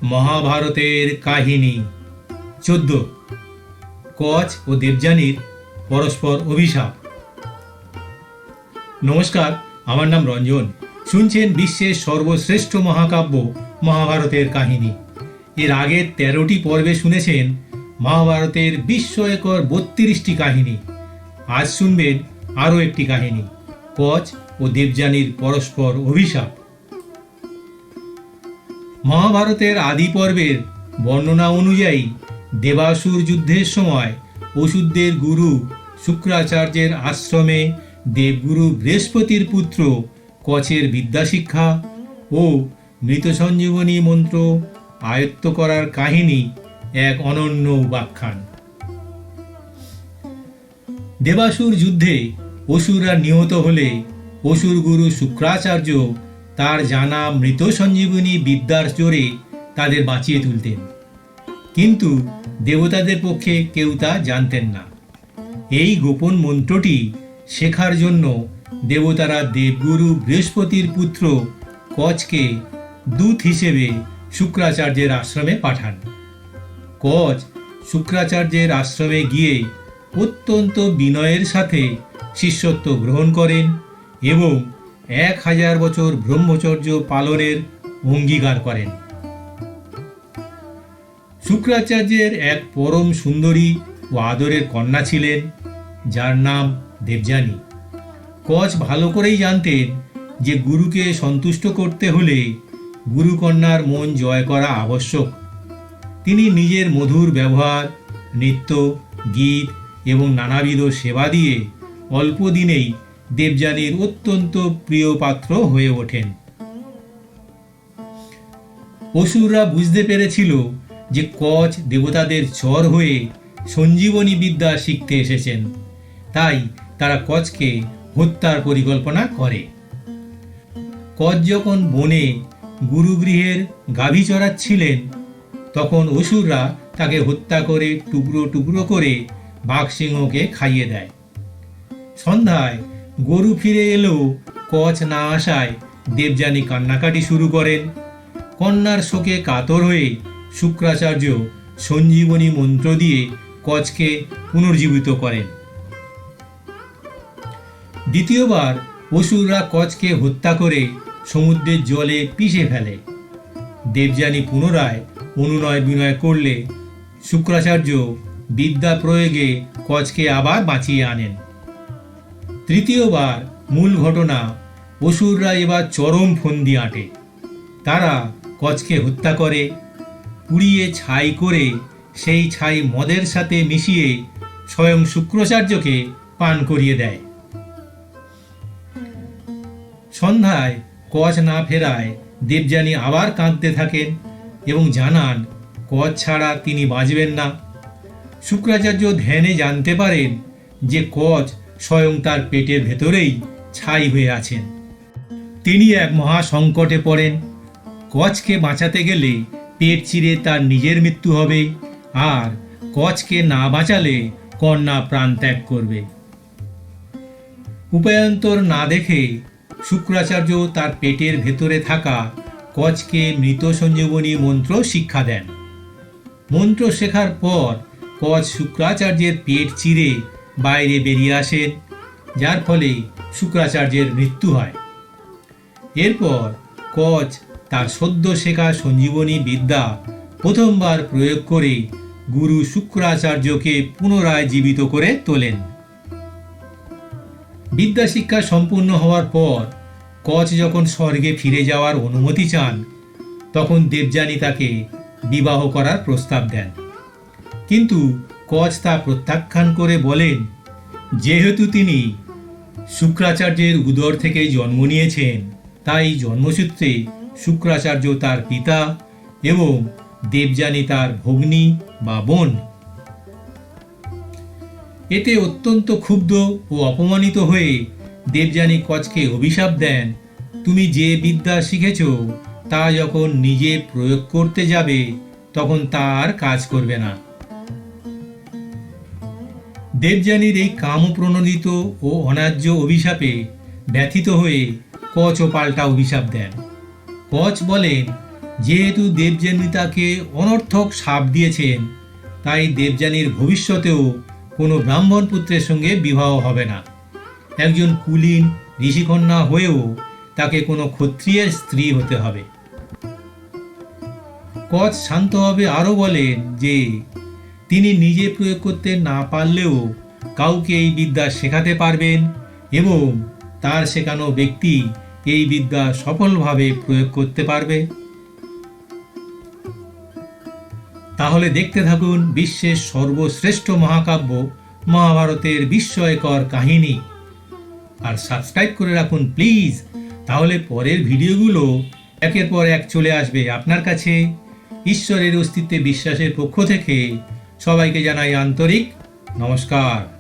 মহাভারতের কাহিনী ১৪। কচ ও দেবযানীর পরস্পর অভিশাপ। নমস্কার, আমার নাম রঞ্জন। শুনছেন বিশ্বের সর্বশ্রেষ্ঠ মহাকাব্য মহাভারতের কাহিনী। এর আগের ১৩টি পর্বে শুনেছেন মহাভারতের বিস্ময়কর ৩২টি কাহিনী। আজ শুনবেন আরও একটি কাহিনী, কচ ও দেবযানীর পরস্পর অভিশাপ। মহাভারতের আদি পর্বের বর্ণনা অনুযায়ী দেবাসুর যুদ্ধের সময় অসুরদের গুরু শুক্রাচার্যের আশ্রমে দেবগুরু বৃহস্পতির পুত্র কচের বিদ্যাশিক্ষা ও মৃত সঞ্জীবনী মন্ত্র আয়ত্ত করার কাহিনী এক অনন্য উপাখ্যান। দেবাসুর যুদ্ধে অসুররা নিহত হলে অসুর গুরু শুক্রাচার্য তার জানা মৃত সঞ্জীবনী বিদ্যার জোরে তাদের বাঁচিয়ে তুলতেন, কিন্তু দেবতাদের পক্ষে কেউ তা জানতেন না। এই গোপন মন্ত্রটি শেখার জন্য দেবতারা দেবগুরু বৃহস্পতির পুত্র কচকে দূত হিসেবে শুক্রাচার্যের আশ্রমে পাঠান। কচ শুক্রাচার্যের আশ্রমে গিয়ে অত্যন্ত বিনয়ের সাথে শিষ্যত্ব গ্রহণ করেন এবং ১০০০ বছর ব্রহ্মচর্য পালনের অঙ্গীকার করেন। শুক্রাচার্যের এক পরম সুন্দরী ও আদরের কন্যা ছিলেন, যার নাম দেবযানী। কচ ভালো করেই জানতেন যে গুরুকে সন্তুষ্ট করতে হলে গুরুকন্যার মন জয় করা আবশ্যক। তিনি নিজের মধুর ব্যবহার, নৃত্য, গীত এবং নানাবিধ সেবা দিয়ে অল্প দিনেই দেবযানীর অত্যন্ত প্রিয় পাত্র হয়ে ওঠেন। অসুররা বুঝতে পেরেছিল যে কচ দেবতাদের চর হয়ে সঞ্জীবনী বিদ্যা শিখতে এসেছেন, তাই তারা কচকে হত্যার পরিকল্পনা করে। কচ যখন বনে গুরুগৃহের গাভী চড়াচ্ছিলেন, তখন অসুররা তাকে হত্যা করে টুকরো টুকরো করে বাঘসিংহকে খাইয়ে দেয়। সন্ধ্যায় গরু ফিরে এলেও কচ না আসায় দেবযানী কান্নাকাটি শুরু করেন। কন্যার শোকে কাতর হয়ে শুক্রাচার্য সঞ্জীবনী মন্ত্র দিয়ে কচকে পুনর্জীবিত করেন। দ্বিতীয়বার অসুররা কচকে হত্যা করে সমুদ্রের জলে পিষে ফেলে। দেবযানী পুনরায় অনুনয় বিনয় করলে শুক্রাচার্য বিদ্যা প্রয়োগে কচকে আবার বাঁচিয়ে আনেন। তৃতীয়বার মূল ঘটনা, অসুররা এবার চরম ফন্দি আঁটে। তারা কচকে হত্যা করে, পুড়িয়ে ছাই করে সেই ছাই মদের সাথে মিশিয়ে স্বয়ং শুক্রাচার্যকে পান করিয়ে দেয়। সন্ধ্যায় কচ না ফেরায় দেবযানী আবার কাঁদতে থাকেন এবং জানান কচ ছাড়া তিনি বাঁচবেন না। শুক্রাচার্য ধ্যানে জানতে পারেন যে কচ স্বয়ং তার পেটের ভেতরেই ছাই হয়ে আছেন। তিনি এক মহা সংকটে পড়েন। কচকে বাঁচাতে গেলে পেট চিরে তার নিজের মৃত্যু হবে, আর কচকে না বাঁচালে কন্যা প্রাণ ত্যাগ করবে। উপায়ান্তর না দেখে শুক্রাচার্য তার পেটের ভেতরে থাকা কচকে মৃত সঞ্জীবনী মন্ত্র শিক্ষা দেন। মন্ত্র শেখার পর কচ শুক্রাচার্যের পেট চিরে বাইরে বেরিয়ে আসেন, যার ফলে শুক্রাচার্যের মৃত্যু হয়। এরপর কচ তার সদ্য শেখা সঞ্জীবনী বিদ্যা প্রথমবার প্রয়োগ করে গুরু শুক্রাচার্যকে পুনরায় জীবিত করে তোলেন। বিদ্যা শিক্ষা সম্পূর্ণ হওয়ার পর কচ যখন স্বর্গে ফিরে যাওয়ার অনুমতি চান, তখন দেবযানী তাকে বিবাহ করার প্রস্তাব দেন, কিন্তু কচ তা প্রত্যাখ্যান করে বলেন, যেহেতু তিনি শুক্রাচার্যের উদর থেকে জন্ম নিয়েছেন, তাই জন্মসূত্রে শুক্রাচার্য তার পিতা এবং দেবযানী তার ভগ্নী বা বোন। এতে অত্যন্ত ক্ষুব্ধ ও অপমানিত হয়ে দেবযানী কচকে অভিশাপ দেন, তুমি যে বিদ্যা শিখেছ তা যখন নিজে প্রয়োগ করতে যাবে, তখন তা আর কাজ করবে না। দেবযানীর এই কামপ্রণোদিত ও অন্যায্য অভিশাপে ব্যথিত হয়ে কচও পাল্টা অভিশাপ দেন। কচ বলেন, যেহেতু দেবযানী তাকে অনর্থক শাপ দিয়েছেন, তাই দেবযানীর ভবিষ্যতেও কোনো ব্রাহ্মণ পুত্রের সঙ্গে বিবাহ হবে না। একজন কুলীন ঋষিকন্যা হয়েও তাকে কোনো ক্ষত্রিয়ের স্ত্রী হতে হবে। কচ শান্তভাবে আরও বলেন যে তিনি নিজে প্রয়োগ করতে না পারলেও কাউকে এই বিদ্যা শেখাতে পারবেন এবং তার শেখানো ব্যক্তি এই বিদ্যা সফলভাবে প্রয়োগ করতে পারবে। তাহলে দেখতে থাকুন বিশ্বের সর্বশ্রেষ্ঠ মহাকাব্য মহাভারতের বিস্ময়কর কাহিনী। আর সাবস্ক্রাইব করে রাখুন প্লিজ, তাহলে পরের ভিডিওগুলো একের পর এক চলে আসবে আপনার কাছে। ঈশ্বরের অস্তিত্বে বিশ্বাসের পক্ষ থেকে সবাইকে জানাই আন্তরিক নমস্কার।